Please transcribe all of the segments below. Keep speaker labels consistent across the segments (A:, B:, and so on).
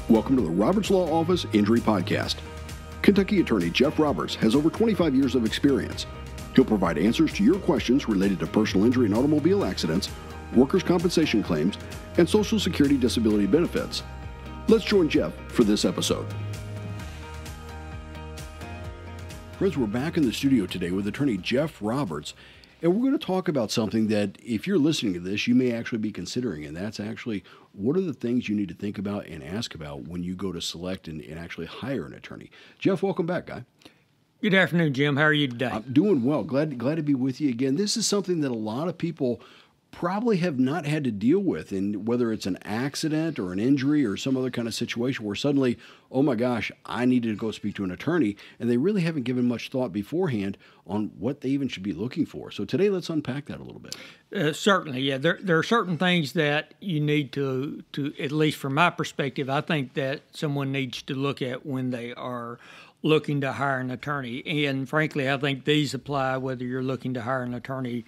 A: Welcome to the Roberts Law Office Injury Podcast. Kentucky attorney Jeff Roberts has over 25 years of experience. He'll provide answers to your questions related to personal injury and automobile accidents, workers' compensation claims, and Social Security disability benefits. Let's join Jeff for this episode. Friends, we're back in the studio today with attorney Jeff Roberts, and we're going to talk about something that, if you're listening to this, you may actually be considering, and that's actually what are the things you need to think about and ask about when you go to select and actually hire an attorney. Jeff, welcome back, guy.
B: Good afternoon, Jim. How are you today?
A: I'm doing well. Glad to be with you again. This is something that a lot of people probably have not had to deal with, and whether it's an accident or an injury or some other kind of situation where suddenly, oh my gosh, I needed to go speak to an attorney, and they really haven't given much thought beforehand on what they even should be looking for. So today, let's unpack that a little bit.
B: Certainly, yeah. There are certain things that you need to, at least from my perspective, I think that someone needs to look at when they are looking to hire an attorney. And frankly, I think these apply whether you're looking to hire an attorney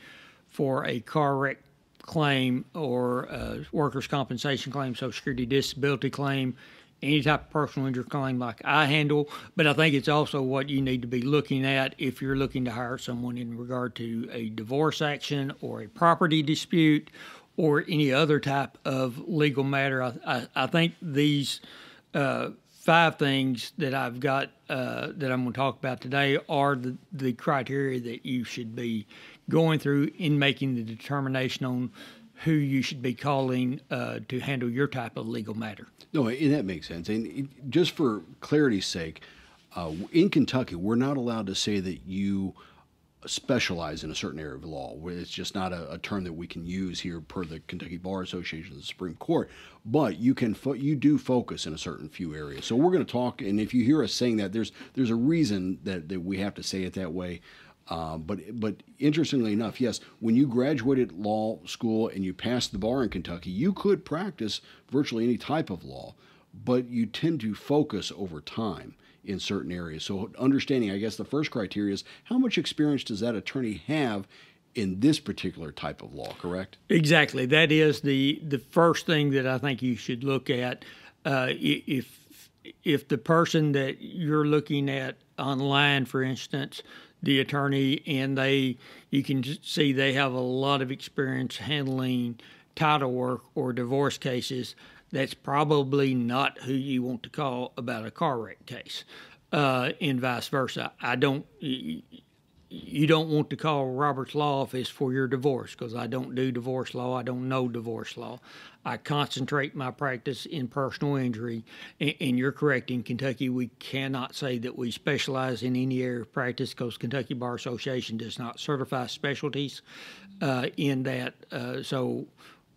B: for a car wreck claim or a workers' compensation claim, Social Security disability claim, any type of personal injury claim like I handle. But I think it's also what you need to be looking at if you're looking to hire someone in regard to a divorce action or a property dispute or any other type of legal matter. I think these five things that I've got that I'm going to talk about today are the criteria that you should be going through in making the determination on who you should be calling to handle your type of legal matter.
A: No, and that makes sense. And just for clarity's sake, in Kentucky, we're not allowed to say that you specialize in a certain area of law, where it's just not a term that we can use here per the Kentucky Bar Association and the Supreme Court. But you do focus in a certain few areas. So we're going to talk, and if you hear us saying that, there's a reason that we have to say it that way. But interestingly enough, yes, when you graduated law school and you passed the bar in Kentucky, you could practice virtually any type of law, but you tend to focus over time in certain areas. So understanding, I guess the first criteria is how much experience does that attorney have in this particular type of law, correct? Exactly.
B: That is the first thing that I think you should look at. If the person that you're looking at online, for instance, the attorney, and you can see they have a lot of experience handling title work or divorce cases, that's probably not who you want to call about a car wreck case, and vice versa. You don't want to call Roberts Law Office for your divorce, because I don't do divorce law. I don't know divorce law. I concentrate my practice in personal injury, and you're correct. In Kentucky, we cannot say that we specialize in any area of practice because Kentucky Bar Association does not certify specialties in that.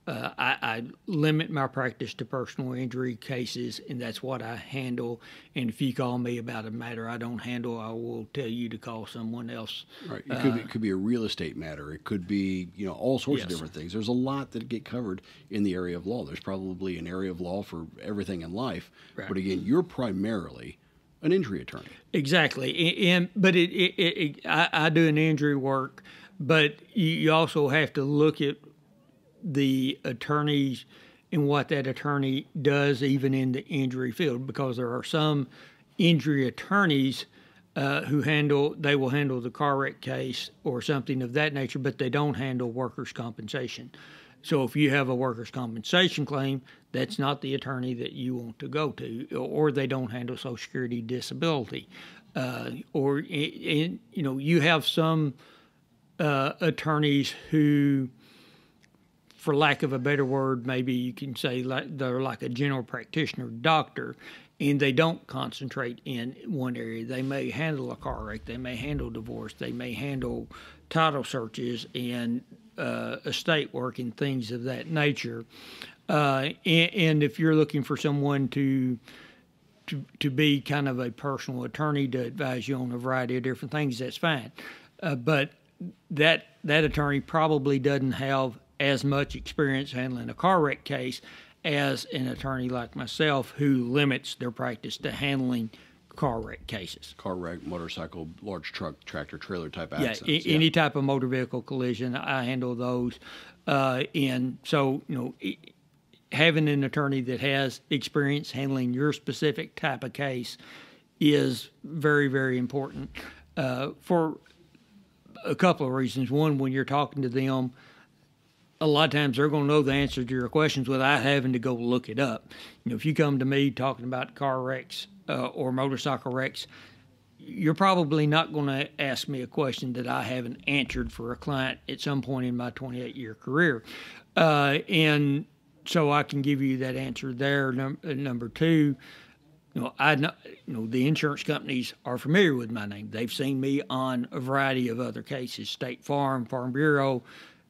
B: I limit my practice to personal injury cases, and that's what I handle. And if you call me about a matter I don't handle, I will tell you to call someone else.
A: Right. It could be a real estate matter. It could be, all sorts of different things. There's a lot that get covered in the area of law. There's probably an area of law for everything in life. Right. But again, you're primarily an injury attorney.
B: Exactly. But I do an injury work, but you also have to look at the attorneys and what that attorney does even in the injury field, because there are some injury attorneys who will handle the car wreck case or something of that nature, but they don't handle workers' compensation. So if you have a workers' compensation claim, that's not the attorney that you want to go to, or they don't handle Social Security disability. You have some attorneys who, for lack of a better word, maybe you can say they're like a general practitioner doctor, and they don't concentrate in one area. They may handle a car wreck, they may handle divorce, they may handle title searches and estate work and things of that nature. And if you're looking for someone to be kind of a personal attorney to advise you on a variety of different things, that's fine. But that attorney probably doesn't have as much experience handling a car wreck case as an attorney like myself, who limits their practice to handling car wreck cases.
A: Car wreck, motorcycle, large truck, tractor, trailer type accidents.
B: Any type of motor vehicle collision, I handle those. And so, having an attorney that has experience handling your specific type of case is very, very important for a couple of reasons. One, when you're talking to them, a lot of times they're going to know the answer to your questions without having to go look it up. If you come to me talking about car wrecks or motorcycle wrecks, you're probably not going to ask me a question that I haven't answered for a client at some point in my 28-year career. And so I can give you that answer there. Number two, I know, the insurance companies are familiar with my name. They've seen me on a variety of other cases, State Farm, Farm Bureau.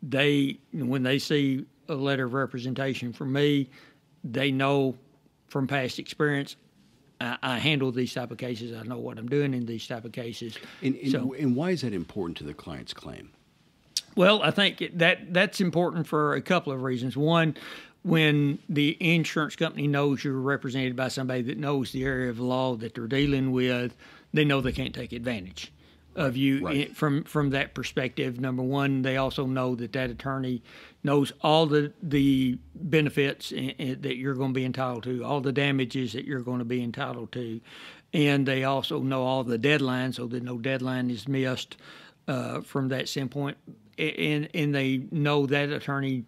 B: When they see a letter of representation from me, they know from past experience I handle these type of cases. I know what I'm doing in these type of cases.
A: And why is that important to the client's claim?
B: Well, I think that's important for a couple of reasons. One, when the insurance company knows you're represented by somebody that knows the area of law that they're dealing with, they know they can't take advantage of you. Right. From that perspective. Number one, they also know that attorney knows all the benefits that you're going to be entitled to, all the damages that you're going to be entitled to, and they also know all the deadlines so that no deadline is missed from that standpoint. And they know that attorney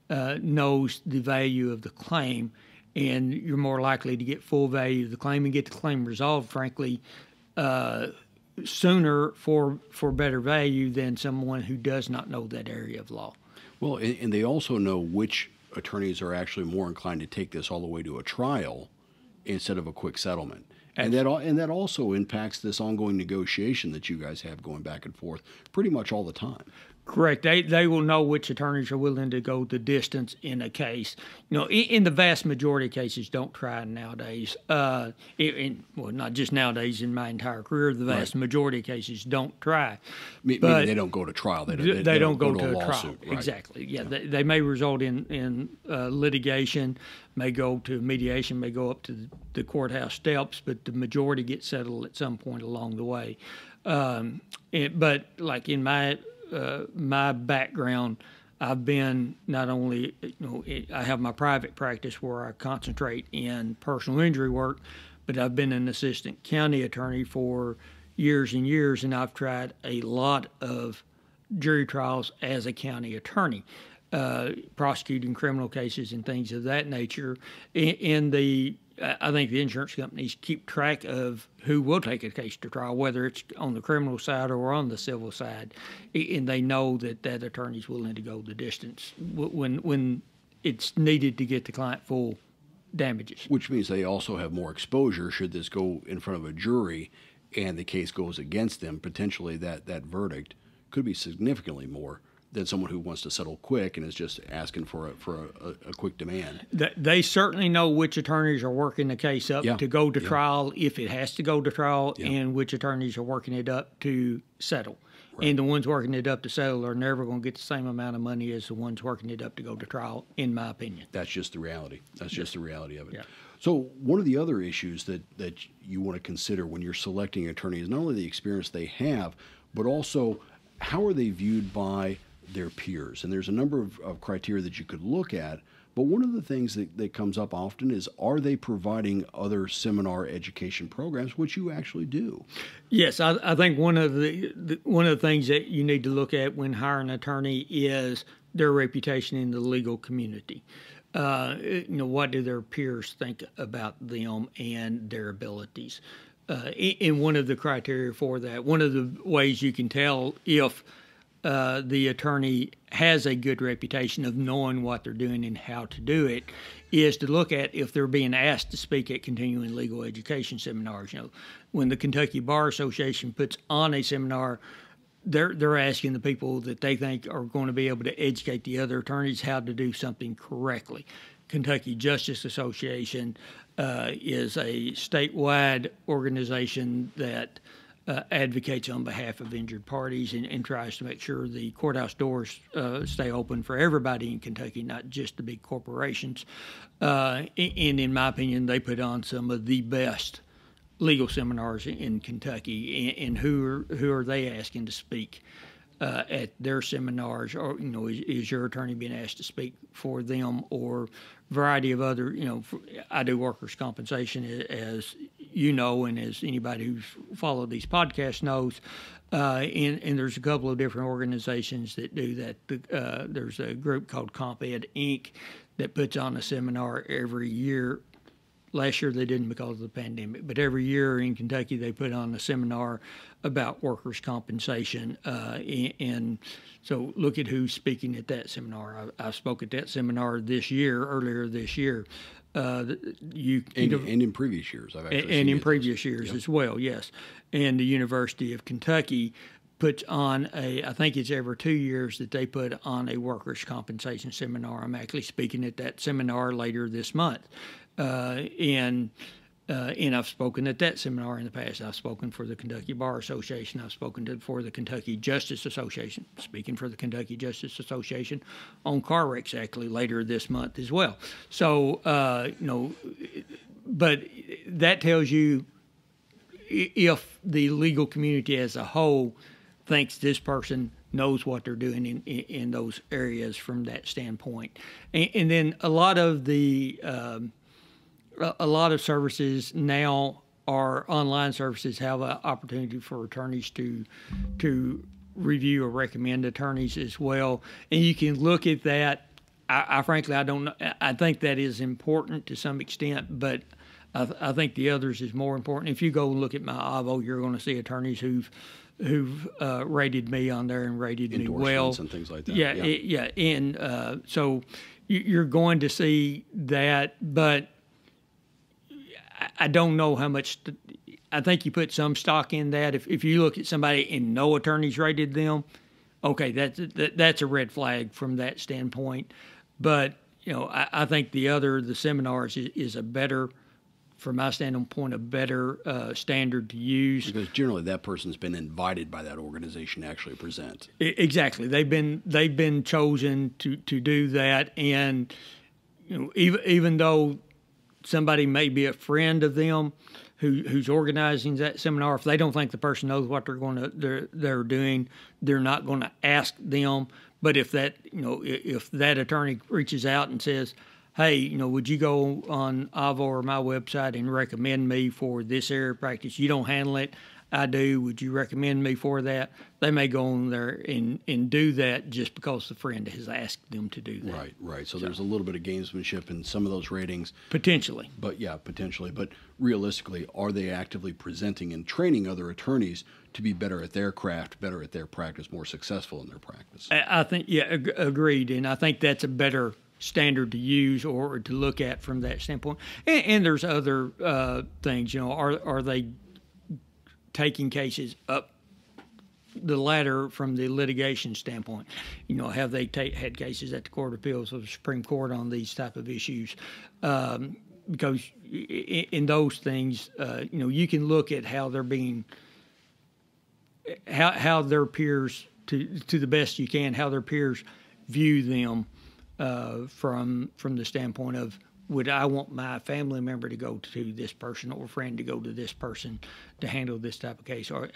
B: knows the value of the claim, and you're more likely to get full value of the claim and get the claim resolved, frankly, sooner for better value than someone who does not know that area of law.
A: Well, and they also know which attorneys are actually more inclined to take this all the way to a trial instead of a quick settlement. And that also impacts this ongoing negotiation that you guys have going back and forth pretty much all the time.
B: Correct. They will know which attorneys are willing to go the distance in a case. In the vast majority of cases, don't try nowadays. Well, not just nowadays, in my entire career, the vast majority of cases don't try.
A: Maybe they don't go to trial. They
B: don't go to a
A: lawsuit.
B: trial.
A: Right.
B: Exactly. Yeah, they may result in litigation, may go to mediation, may go up to the courthouse steps, but the majority get settled at some point along the way. But like in my background, I've been not only, I have my private practice where I concentrate in personal injury work, but I've been an assistant county attorney for years and years, and I've tried a lot of jury trials as a county attorney, prosecuting criminal cases and things of that nature. I think the insurance companies keep track of who will take a case to trial, whether it's on the criminal side or on the civil side, and they know that attorney's willing to go the distance when it's needed to get the client full damages.
A: Which means they also have more exposure should this go in front of a jury and the case goes against them. Potentially that verdict could be significantly more than someone who wants to settle quick and is just asking for a quick demand.
B: They certainly know which attorneys are working the case up to go to trial if it has to go to trial, and which attorneys are working it up to settle. Right. And the ones working it up to settle are never going to get the same amount of money as the ones working it up to go to trial, in my opinion.
A: That's just the reality. That's just the reality of it.
B: Yeah.
A: So one of the other issues that you want to consider when you're selecting an attorney is not only the experience they have, but also how are they viewed by their peers. And there's a number of criteria that you could look at, but one of the things that comes up often is, are they providing other seminar education programs, which you actually do?
B: Yes, I think one of the things that you need to look at when hiring an attorney is their reputation in the legal community. What do their peers think about them and their abilities? And one of the criteria for that, one of the ways you can tell if the attorney has a good reputation of knowing what they're doing and how to do it, is to look at if they're being asked to speak at continuing legal education seminars. When the Kentucky Bar Association puts on a seminar, they're asking the people that they think are going to be able to educate the other attorneys how to do something correctly. Kentucky Justice Association is a statewide organization that advocates on behalf of injured parties and tries to make sure the courthouse doors stay open for everybody in Kentucky, not just the big corporations. And in my opinion, they put on some of the best legal seminars in Kentucky. And who are they asking to speak at their seminars, or is your attorney being asked to speak for them, or variety of other, I do workers' compensation, as you know, and as anybody who's followed these podcasts knows, and there's a couple of different organizations that do that. There's a group called CompEd Inc. that puts on a seminar every year. Last year they didn't because of the pandemic, but every year in Kentucky they put on a seminar about workers' compensation. And so look at who's speaking at that seminar. I spoke at that seminar earlier this year.
A: And in previous years, I've actually
B: and in previous years as well, yes. And the University of Kentucky puts on I think it's every 2 years that they put on a workers' compensation seminar. I'm actually speaking at that seminar later this month. And I've spoken at that seminar in the past. I've spoken for the Kentucky Bar Association. I've spoken for the Kentucky Justice Association. Speaking for the Kentucky Justice Association on car wrecks actually later this month as well. So, but that tells you if the legal community as a whole thinks this person knows what they're doing in those areas from that standpoint. And then a lot of services now, are online services, have an opportunity for attorneys to review or recommend attorneys as well. And you can look at that. I frankly, I don't know. I think that is important to some extent, but I think the others is more important. If you go and look at my AVO, you're going to see attorneys who've rated me on there and rated me well,
A: and things like that.
B: Yeah. And so you're going to see that, but I don't know how much. I think you put some stock in that. If you look at somebody and no attorneys rated them, okay, that's a red flag from that standpoint. But I think the seminars is a better, from my standpoint, a better standard to use.
A: Because generally that person's been invited by that organization to actually present.
B: Exactly. They've been chosen to do that, and even though somebody may be a friend of them who's organizing that seminar, if they don't think the person knows what they're doing, they're not going to ask them. But if that attorney reaches out and says, hey, would you go on AVO or my website and recommend me for this area of practice? You don't handle it. I do. Would you recommend me for that? They may go on there and do that just because the friend has asked them to do that.
A: Right. So there's a little bit of gamesmanship in some of those ratings.
B: Potentially.
A: But potentially. But realistically, are they actively presenting and training other attorneys to be better at their craft, better at their practice, more successful in their practice?
B: I think, agreed. And I think that's a better standard to use or to look at from that standpoint. And there's other things. Are they taking cases up the ladder from the litigation standpoint? Have they had cases at the Court of Appeals or the Supreme Court on these type of issues? Because in those things, you can look at how they're being, how their peers, to the best you can, how their peers view them from the standpoint of, would I want my family member to go to this person or friend to go to this person to handle this type of case, or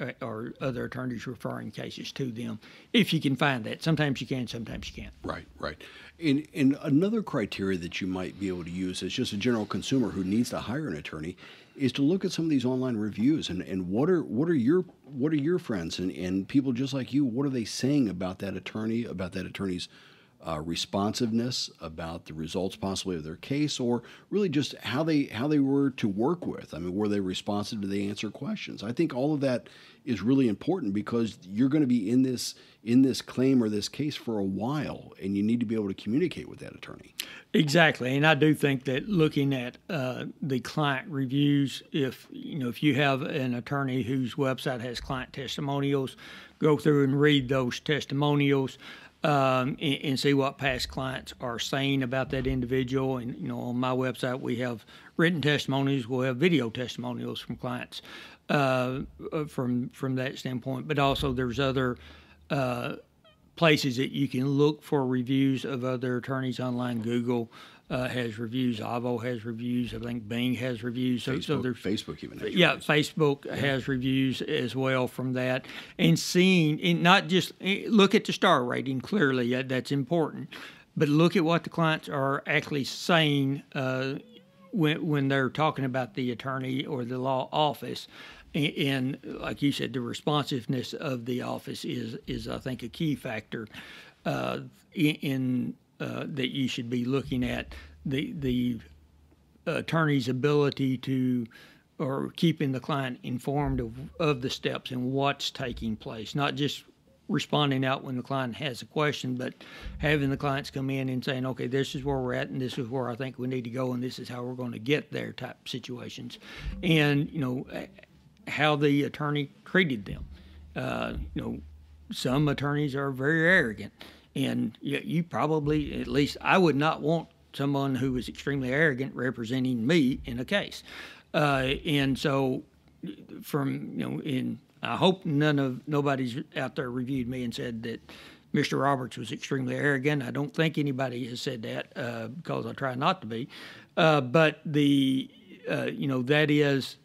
B: other attorneys referring cases to them? If you can find that. Sometimes you can, sometimes you can't.
A: Right. And another criteria that you might be able to use as just a general consumer who needs to hire an attorney is to look at some of these online reviews and what are your friends and people just like you, what are they saying about that attorney's responsiveness, about the results possibly of their case, or really just how they were to work with. I mean, were they responsive? Did they answer questions? I think all of that is really important because you're going to be in this claim or this case for a while, and you need to be able to communicate with that attorney.
B: Exactly, and I do think that looking at the client reviews, if you have an attorney whose website has client testimonials, go through and read those testimonials. And see what past clients are saying about that individual. And, on my website, we have written testimonials. We'll have video testimonials from clients from that standpoint. But also there's other places that you can look for reviews of other attorneys online. Google has reviews. Avvo has reviews. I think Bing has reviews. So there's
A: Facebook even has
B: yeah,
A: reviews.
B: Facebook has reviews as well from that. And seeing, and not just look at the star rating, clearly that's important, but look at what the clients are actually saying when they're talking about the attorney or the law office. And like you said, the responsiveness of the office is I think, a key factor in that you should be looking at. The attorney's ability to, or keeping the client informed of the steps and what's taking place, not just responding out when the client has a question, but having the clients come in and saying, okay, this is where we're at and this is where I think we need to go and this is how we're going to get there type situations. And, how the attorney treated them. Some attorneys are very arrogant, and you probably, at least I would not want someone who is extremely arrogant representing me in a case. And so I hope nobody's out there reviewed me and said that Mr. Roberts was extremely arrogant. I don't think anybody has said that because I try not to be. But that is,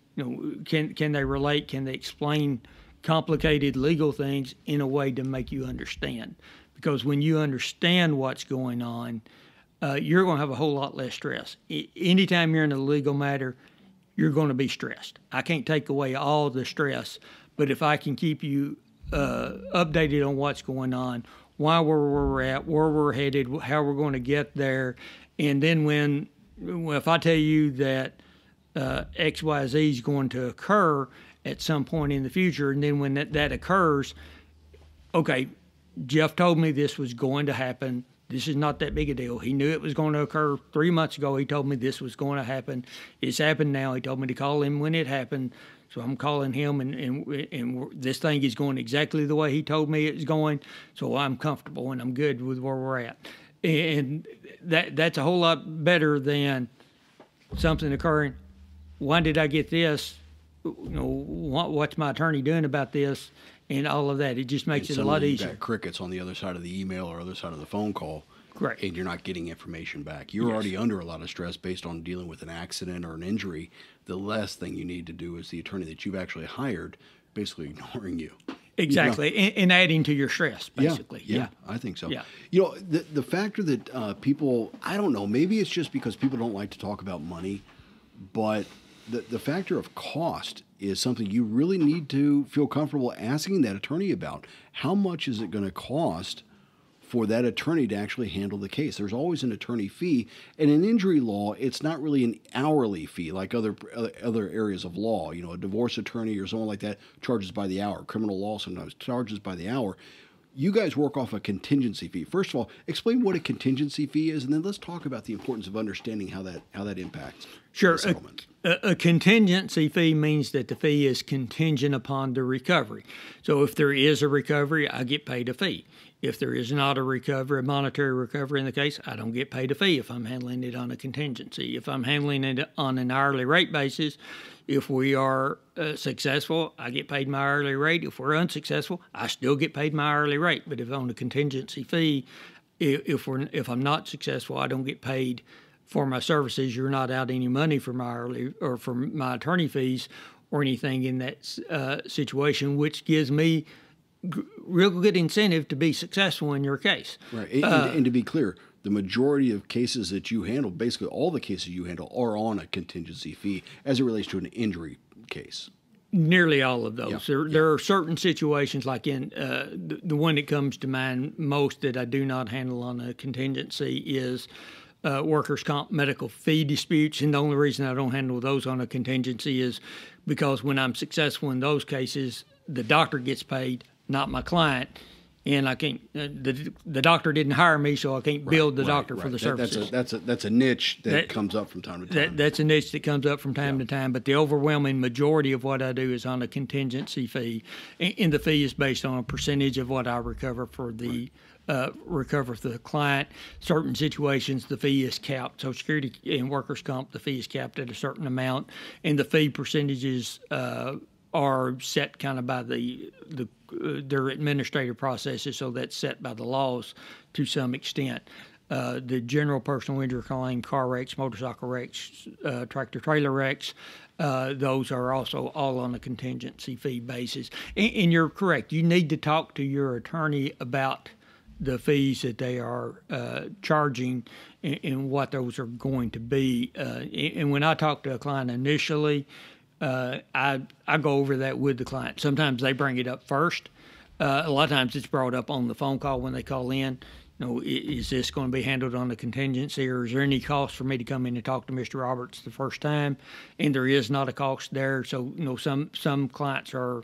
B: can they relate? Can they explain complicated legal things in a way to make you understand? Because when you understand what's going on, you're going to have a whole lot less stress. Anytime you're in a legal matter, you're going to be stressed. I can't take away all the stress, but if I can keep you updated on what's going on, why we're at, where we're headed, how we're going to get there, and then if I tell you that XYZ is going to occur at some point in the future, and then when that occurs, okay, Jeff told me this was going to happen. This is not that big a deal. He knew it was going to occur 3 months ago. He told me this was going to happen. It's happened now. He told me to call him when it happened. So I'm calling him, and this thing is going exactly the way he told me it's going. So I'm comfortable and I'm good with where we're at. And that's a whole lot better than something occurring. Why did I get this? What's my attorney doing about this? And all of that. It just makes it a lot easier.
A: You've got crickets on the other side of the email or other side of the phone call.
B: Correct.
A: And you're not getting information back. You're already under a lot of stress based on dealing with an accident or an injury. The last thing you need to do is the attorney that you've actually hired basically ignoring you.
B: Exactly. And adding to your stress, basically.
A: Yeah, I think so.
B: Yeah.
A: The factor that people, I don't know, maybe it's just because people don't like to talk about money, but the factor of cost is something you really need to feel comfortable asking that attorney about. How much is it going to cost for that attorney to actually handle the case? There's always an attorney fee. And in injury law, it's not really an hourly fee like other areas of law. A divorce attorney or someone like that charges by the hour. Criminal law sometimes charges by the hour. You guys work off a contingency fee. First of all, explain what a contingency fee is, and then let's talk about the importance of understanding how that impacts the settlement.
B: A contingency fee means that the fee is contingent upon the recovery. So if there is a recovery, I get paid a fee. If there is not a recovery, a monetary recovery in the case, I don't get paid a fee if I'm handling it on a contingency. If I'm handling it on an hourly rate basis, if we are successful, I get paid my hourly rate. If we're unsuccessful, I still get paid my hourly rate. But if on a contingency fee, if I'm not successful, I don't get paid for my services. You're not out any money for my hourly or for my attorney fees or anything in that situation, which gives me real good incentive to be successful in your case.
A: Right. And to be clear, the majority of cases that you handle, basically all the cases you handle, are on a contingency fee as it relates to an injury case.
B: Nearly all of those.
A: Yeah.
B: There are certain situations, like in the one that comes to mind most that I do not handle on a contingency is workers' comp medical fee disputes. And the only reason I don't handle those on a contingency is because when I'm successful in those cases, the doctor gets paid, not my client. And I can't. The doctor didn't hire me, so I can't bill the doctor for the services.
A: That's a niche that comes up from time to time.
B: That's a niche that comes up from time to time. But the overwhelming majority of what I do is on a contingency fee, and the fee is based on a percentage of what I recover for the client. Certain situations, the fee is capped. Social Security and workers' comp, the fee is capped at a certain amount, and the fee percentages are set kind of by their administrative processes, so that's set by the laws to some extent. the general personal injury claim, car wrecks, motorcycle wrecks, tractor-trailer wrecks, those are also all on a contingency fee basis. And you're correct. You need to talk to your attorney about the fees that they are charging and what those are going to be. And when I talk to a client initially, I go over that with the client. Sometimes they bring it up first. A lot of times it's brought up on the phone call when they call in. Is this going to be handled on the contingency, or is there any cost for me to come in and talk to Mr. Roberts the first time? And there is not a cost there. So, some clients are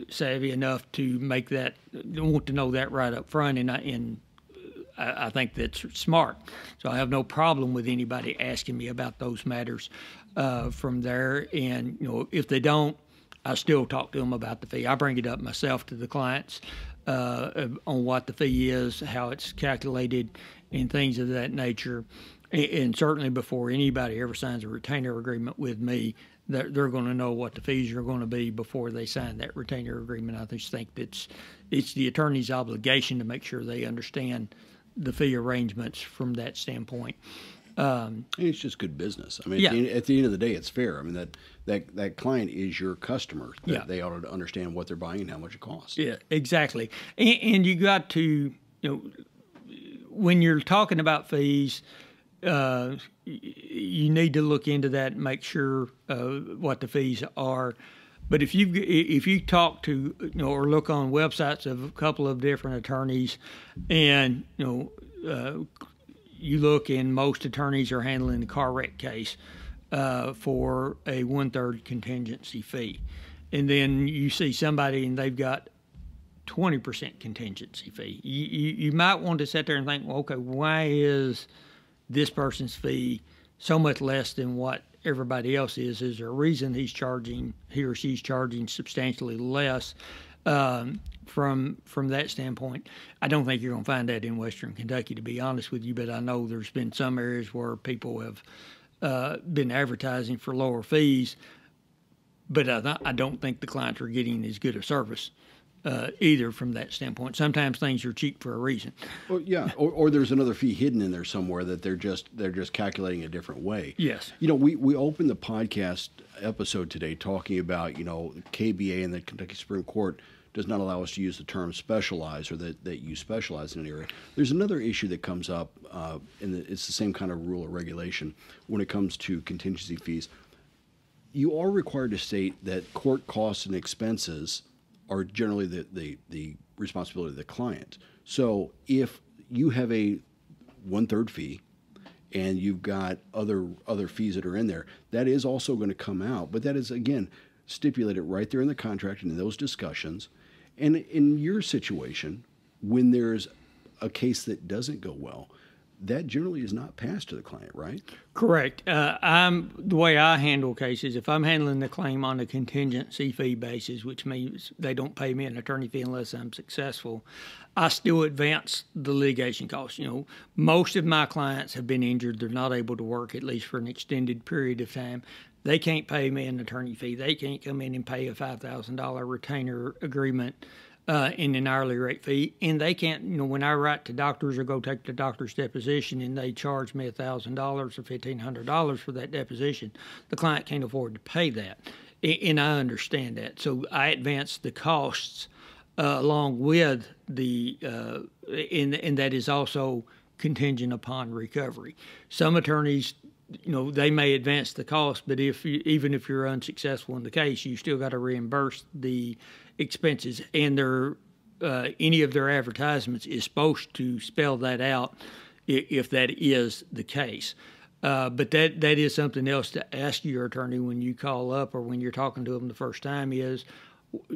B: savvy enough to make that, want to know that right up front, and I think that's smart. So I have no problem with anybody asking me about those matters from there. And, if they don't, I still talk to them about the fee. I bring it up myself to the clients on what the fee is, how it's calculated, and things of that nature. And certainly before anybody ever signs a retainer agreement with me, they're going to know what the fees are going to be before they sign that retainer agreement. I just think it's the attorney's obligation to make sure they understand the fee arrangements from that standpoint.
A: And it's just good business. I mean,
B: Yeah.
A: at the end of the day, it's fair. I mean, that client is your customer.
B: Yeah.
A: They ought to understand what they're buying and how much it costs.
B: Yeah, exactly. And you got to, when you're talking about fees, you need to look into that and make sure what the fees are. But if you talk to, or look on websites of a couple of different attorneys, and you look, and most attorneys are handling the car wreck case for a 1/3 contingency fee, and then you see somebody and they've got 20% contingency fee. You might want to sit there and think, well, okay, why is this person's fee so much less than what everybody else is? Is there a reason he or she's charging substantially less? From that standpoint, I don't think you're going to find that in Western Kentucky, to be honest with you, but I know there's been some areas where people have been advertising for lower fees, but I don't think the clients are getting as good a service either from that standpoint. Sometimes things are cheap for a reason.
A: Well, yeah, or there's another fee hidden in there somewhere that they're just calculating a different way.
B: Yes.
A: We opened the podcast episode today talking about, KBA and the Kentucky Supreme Court does not allow us to use the term specialize, or that you specialize in an area. There's another issue that comes up, it's the same kind of rule or regulation when it comes to contingency fees. You are required to state that court costs and expenses are generally the responsibility of the client. So if you have a 1/3 fee and you've got other fees that are in there, that is also going to come out. But that is, again, stipulated right there in the contract and in those discussions. And in your situation, when there's a case that doesn't go well, that generally is not passed to the client, right?
B: Correct. The way I handle cases, if I'm handling the claim on a contingency fee basis, which means they don't pay me an attorney fee unless I'm successful, I still advance the litigation costs. Most of my clients have been injured. They're not able to work, at least for an extended period of time. They can't pay me an attorney fee. They can't come in and pay a $5,000 retainer agreement in an hourly rate fee. And they can't, when I write to doctors or go take the doctor's deposition and they charge me $1,000 or $1,500 for that deposition, the client can't afford to pay that. And I understand that. So I advance the costs along with the, and that is also contingent upon recovery. Some attorneys, they may advance the cost, but even if you're unsuccessful in the case, you still got to reimburse the expenses. And any of their advertisements is supposed to spell that out if that is the case. But that is something else to ask your attorney when you call up or when you're talking to them the first time is,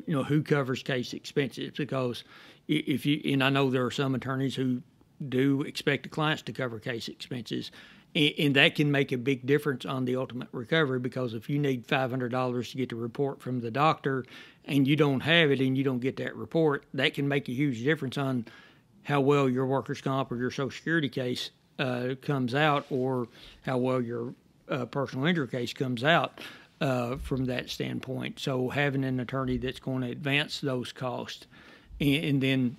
B: who covers case expenses? Because and I know there are some attorneys who do expect the clients to cover case expenses. And that can make a big difference on the ultimate recovery, because if you need $500 to get the report from the doctor and you don't have it and you don't get that report, that can make a huge difference on how well your workers' comp or your Social Security case comes out, or how well your personal injury case comes out from that standpoint. So having an attorney that's going to advance those costs, and then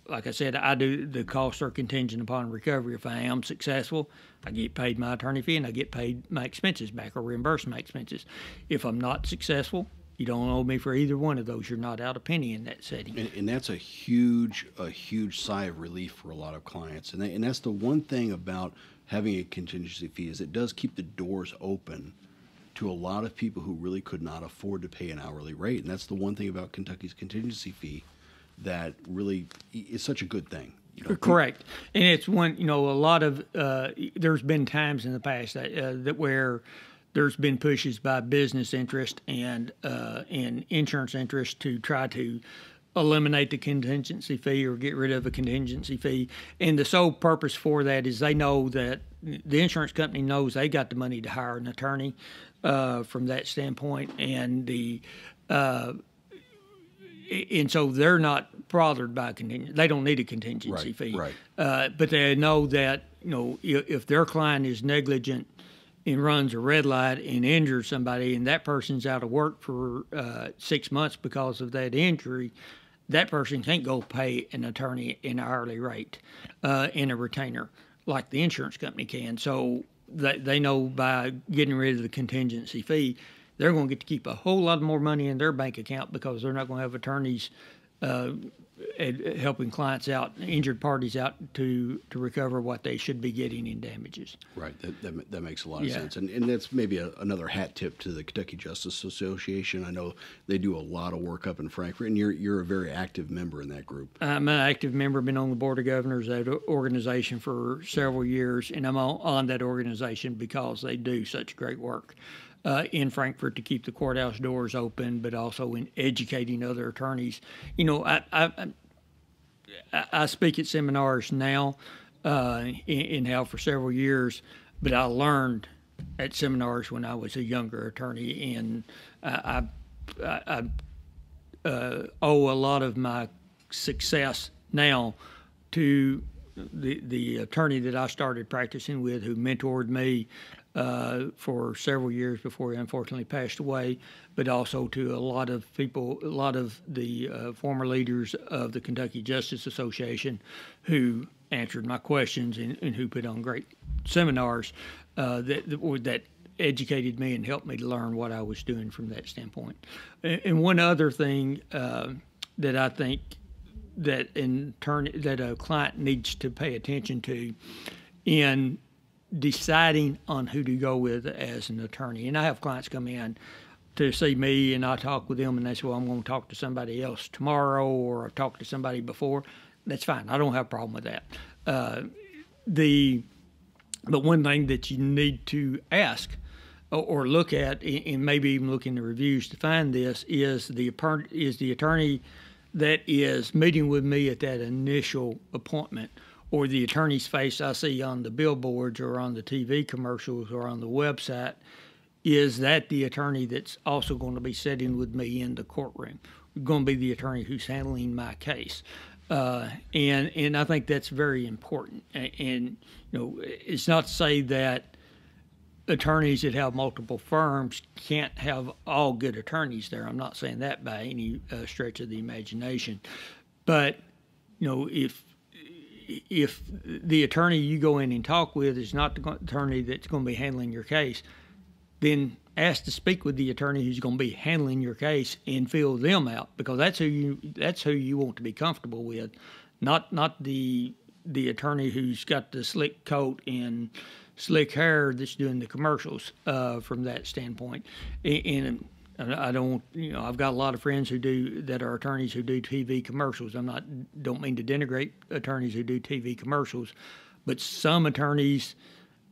B: like I said, I do the costs are contingent upon recovery. If I am successful, I get paid my attorney fee and I get paid my expenses back or reimburse my expenses. If I'm not successful, you don't owe me for either one of those. You're not out a penny in that setting.
A: And that's a huge sigh of relief for a lot of clients. And that's the one thing about having a contingency fee is it does keep the doors open to a lot of people who really could not afford to pay an hourly rate. And that's the one thing about Kentucky's contingency fee that really is such a good thing.
B: Correct. And it's one, a lot of, there's been times in the past that where there's been pushes by business interest and insurance interest to try to eliminate the contingency fee or get rid of a contingency fee. And the sole purpose for that is they know that the insurance company knows they got the money to hire an attorney from that standpoint, and and so they're not bothered by contingency. They don't need a contingency fee.
A: Right.
B: But they know that if their client is negligent and runs a red light and injures somebody, and that person's out of work for 6 months because of that injury, that person can't go pay an attorney an hourly rate in a retainer like the insurance company can. So they know by getting rid of the contingency fee, they're going to get to keep a whole lot more money in their bank account because they're not going to have attorneys helping clients out, injured parties out to recover what they should be getting in damages.
A: Right. That makes a lot of sense. And that's maybe another hat tip to the Kentucky Justice Association. I know they do a lot of work up in Frankfort, and you're a very active member in that group.
B: I'm an active member, been on the board of governors of that organization for several years, and I'm on that organization because they do such great work in Frankfort to keep the courthouse doors open, but also in educating other attorneys. I speak at seminars now and have for several years, but I learned at seminars when I was a younger attorney, and I owe a lot of my success now to the attorney that I started practicing with, who mentored me for several years before he unfortunately passed away, but also to a lot of people, a lot of the former leaders of the Kentucky Justice Association who answered my questions and who put on great seminars that educated me and helped me to learn what I was doing from that standpoint. And one other thing that I think that a client needs to pay attention to in deciding on who to go with as an attorney. And I have clients come in to see me, and I talk with them, and they say, well, I'm going to talk to somebody else tomorrow, or I've talked to somebody before. That's fine. I don't have a problem with that. But one thing that you need to ask or look at, and maybe even look in the reviews to find this, is the attorney that is meeting with me at that initial appointment, or the attorney's face I see on the billboards or on the TV commercials or on the website, is that the attorney that's also going to be sitting with me in the courtroom, going to be the attorney who's handling my case. And I think that's very important. And it's not to say that attorneys that have multiple firms can't have all good attorneys there. I'm not saying that by any stretch of the imagination. But, if the attorney you go in and talk with is not the attorney that's going to be handling your case, then ask to speak with the attorney who's going to be handling your case and fill them out, because that's who you want to be comfortable with, not the attorney who's got the slick coat and slick hair that's doing the commercials from that standpoint. And I don't, I've got a lot of friends that are attorneys who do TV commercials. Don't mean to denigrate attorneys who do TV commercials, but some attorneys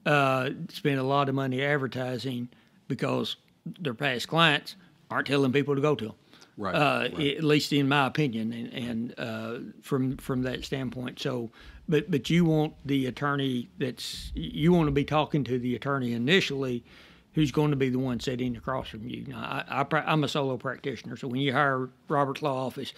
B: spend a lot of money advertising because their past clients aren't telling people to go to them.
A: Right.
B: At least in my opinion, and from that standpoint. So, but you want the attorney you want to be talking to the attorney initially, who's going to be the one sitting across from you. Now, I'm a solo practitioner, so when you hire Robert's Law Office,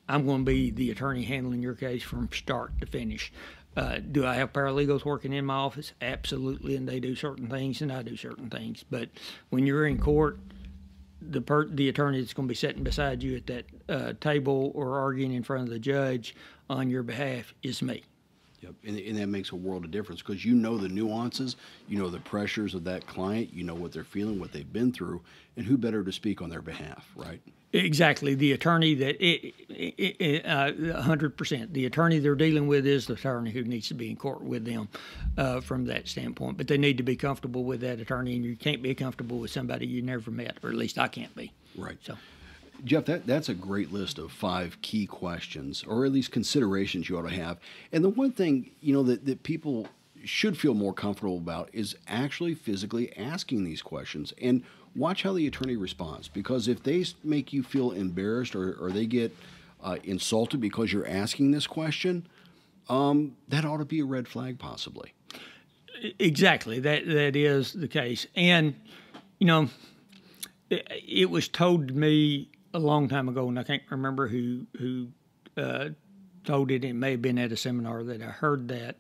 B: I'm going to be the attorney handling your case from start to finish. Do I have paralegals working in my office? Absolutely, and they do certain things, and I do certain things. But when you're in court, the attorney that's going to be sitting beside you at that table or arguing in front of the judge on your behalf is me.
A: Yep, and that makes a world of difference because you know the nuances, you know the pressures of that client, you know what they're feeling, what they've been through, and who better to speak on their behalf, right?
B: Exactly. The attorney 100%. The attorney they're dealing with is the attorney who needs to be in court with them from that standpoint. But they need to be comfortable with that attorney, and you can't be comfortable with somebody you never met, or at least I can't be.
A: Right.
B: So,
A: Jeff, that's a great list of 5 key questions, or at least considerations you ought to have. And the one thing, that people should feel more comfortable about is actually physically asking these questions. And watch how the attorney responds, because if they make you feel embarrassed or they get insulted because you're asking this question, that ought to be a red flag possibly.
B: Exactly. That is the case. And, it was told to me a long time ago, and I can't remember who told it. It may have been at a seminar that I heard that.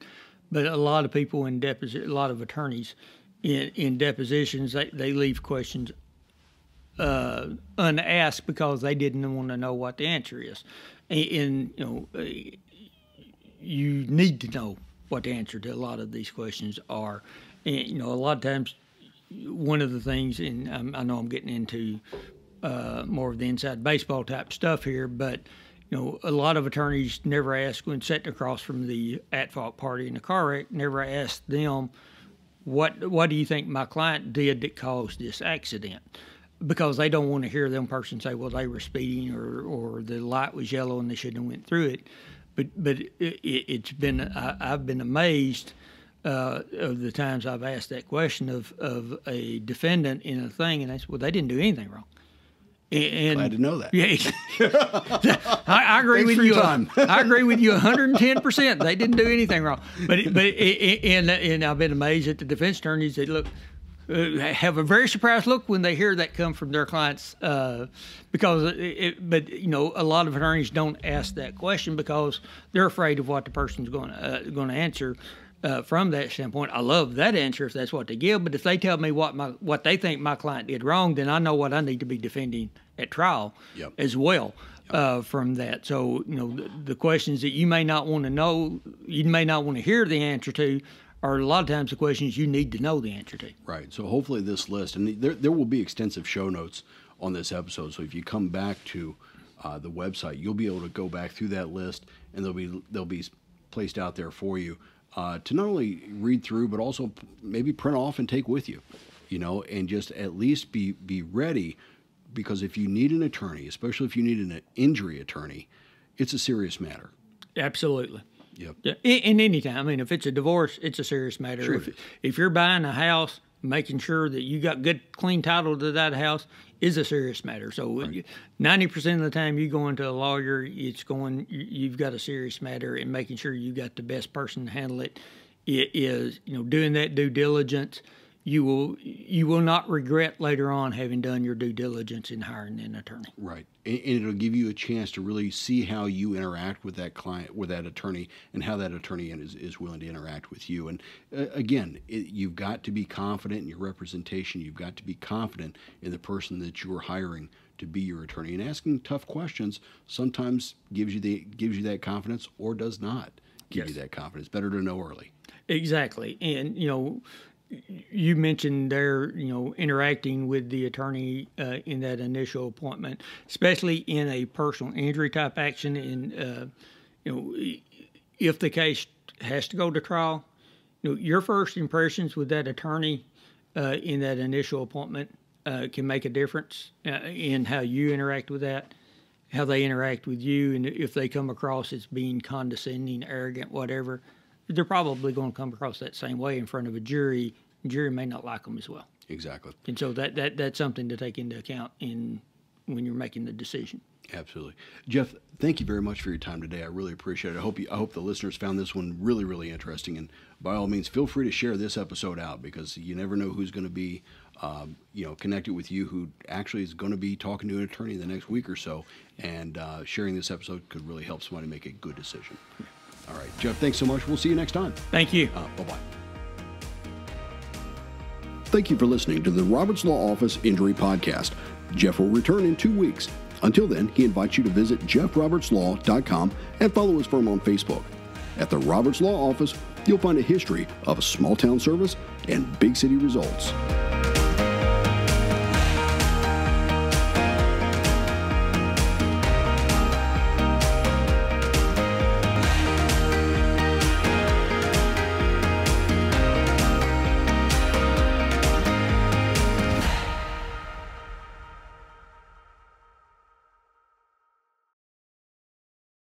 B: But a lot of people a lot of attorneys in depositions, they leave questions unasked because they didn't want to know what the answer is. And you need to know what the answer to a lot of these questions are. And, a lot of times, one of the things, and I know I'm getting into more of the inside baseball type stuff here, but a lot of attorneys never ask, when sitting across from the at-fault party in a car wreck, never ask them, what do you think my client did that caused this accident? Because they don't want to hear them person say, well, they were speeding or the light was yellow and they shouldn't have went through it. But it's been, I've been amazed of the times I've asked that question of a defendant in a thing, and they said, well, they didn't do anything wrong. And
A: glad to know that.
B: Yeah, I agree with you. I agree with you 110%. They didn't do anything wrong. And I've been amazed at the defense attorneys that have a very surprised look when they hear that come from their clients, because a lot of attorneys don't ask that question because they're afraid of what the person's going to answer. From that standpoint, I love that answer if that's what they give. But if they tell me what they think my client did wrong, then I know what I need to be defending at trial as well from that. So the questions that you may not want to know, you may not want to hear the answer to, are a lot of times the questions you need to know the answer to.
A: Right. So hopefully this list, and there will be extensive show notes on this episode. So if you come back to the website, you'll be able to go back through that list, and they'll be placed out there for you. To not only read through, but also maybe print off and take with you, and just at least be ready, because if you need an attorney, especially if you need an injury attorney, it's a serious matter.
B: Absolutely.
A: Yep.
B: Yeah. In any time. I mean, if it's a divorce, it's a serious matter.
A: Sure.
B: If you're buying a house, making sure that you got good, clean title to that house is a serious matter. So 90% of the time you go into a lawyer, you've got a serious matter, and making sure you got the best person to handle it is, doing that due diligence. You will not regret later on having done your due diligence in hiring an attorney. Right.
A: And it'll give you a chance to really see how you interact with that client, with that attorney, and how that attorney is willing to interact with you. And again, you've got to be confident in your representation. You've got to be confident in the person that you're hiring to be your attorney. And asking tough questions sometimes gives you that confidence, or does not give you that confidence. Better to know early.
B: Exactly. And you mentioned there, interacting with the attorney in that initial appointment, especially in a personal injury type action. And, if the case has to go to trial, your first impressions with that attorney in that initial appointment can make a difference in how you interact with that, how they interact with you. And if they come across as being condescending, arrogant, whatever, they're probably going to come across that same way in front of a jury. The jury may not like them as well.
A: Exactly.
B: And so that's something to take into account when you're making the decision.
A: Absolutely. Jeff, thank you very much for your time today. I really appreciate it. I hope the listeners found this one really, really interesting. And by all means, feel free to share this episode out, because you never know who's going to be connected with you, who actually is going to be talking to an attorney the next week or so. And sharing this episode could really help somebody make a good decision. All right, Jeff, thanks so much. We'll see you next time.
B: Thank you.
A: Bye-bye. Thank you for listening to the Roberts Law Office Injury Podcast. Jeff will return in 2 weeks. Until then, he invites you to visit jeffrobertslaw.com and follow his firm on Facebook. At the Roberts Law Office, you'll find a history of small town service and big city results.